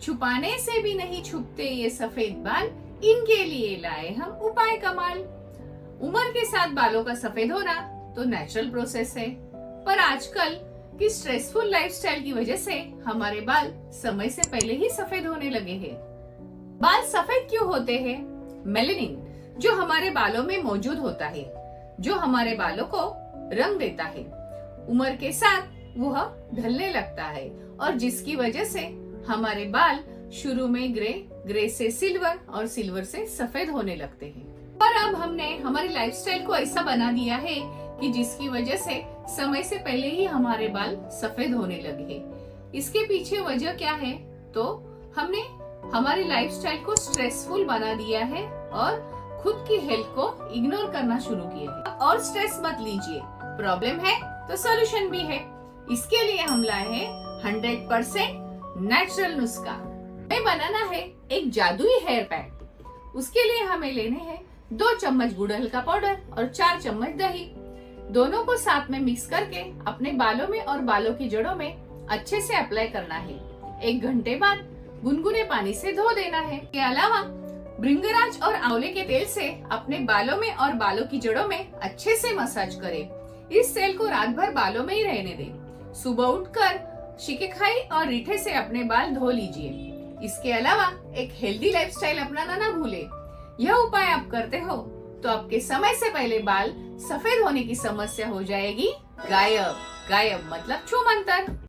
छुपाने से भी नहीं छुपते ये सफेद बाल, इनके लिए लाए हम उपाय कमाल। उम्र के साथ बालों का सफेद होना तो नेचुरल प्रोसेस है, पर आजकल की स्ट्रेसफुल लाइफस्टाइल की वजह से हमारे बाल समय से पहले ही सफेद होने लगे हैं। बाल सफेद क्यों होते हैं? मेलेनिन जो हमारे बालों में मौजूद होता है, जो हमारे बालों को रंग देता है, उम्र के साथ वह ढलने लगता है और जिसकी वजह से हमारे बाल शुरू में ग्रे, ग्रे से सिल्वर और सिल्वर से सफेद होने लगते हैं। पर अब हमने हमारी लाइफस्टाइल को ऐसा बना दिया है कि जिसकी वजह से समय से पहले ही हमारे बाल सफेद होने लगे हैं। इसके पीछे वजह क्या है? तो हमने हमारी लाइफस्टाइल को स्ट्रेसफुल बना दिया है और खुद की हेल्थ को इग्नोर करना शुरू किया है। और स्ट्रेस मत लीजिए, प्रॉब्लम है तो सॉल्यूशन भी है। इसके लिए हम लाए हैं 100% नेचुरल नुस्खा। हमें बनाना है एक जादुई हेयर पैक। उसके लिए हमें लेने हैं 2 चम्मच गुड़हल का पाउडर और 4 चम्मच दही। दोनों को साथ में मिक्स करके अपने बालों में और बालों की जड़ों में अच्छे से अप्लाई करना है। 1 घंटे बाद गुनगुने पानी से धो देना है। इसके अलावा भृंगराज और आंवले के तेल से अपने बालों में और बालों की जड़ों में अच्छे से मसाज करें। इस तेल को रात भर बालों में ही रहने दें। सुबह उठकर शिकेखाई और रीठे से अपने बाल धो लीजिए। इसके अलावा एक हेल्दी लाइफस्टाइल अपनाना ना भूले। यह उपाय आप करते हो तो आपके समय से पहले बाल सफेद होने की समस्या हो जाएगी गायब। गायब मतलब छूमंतर।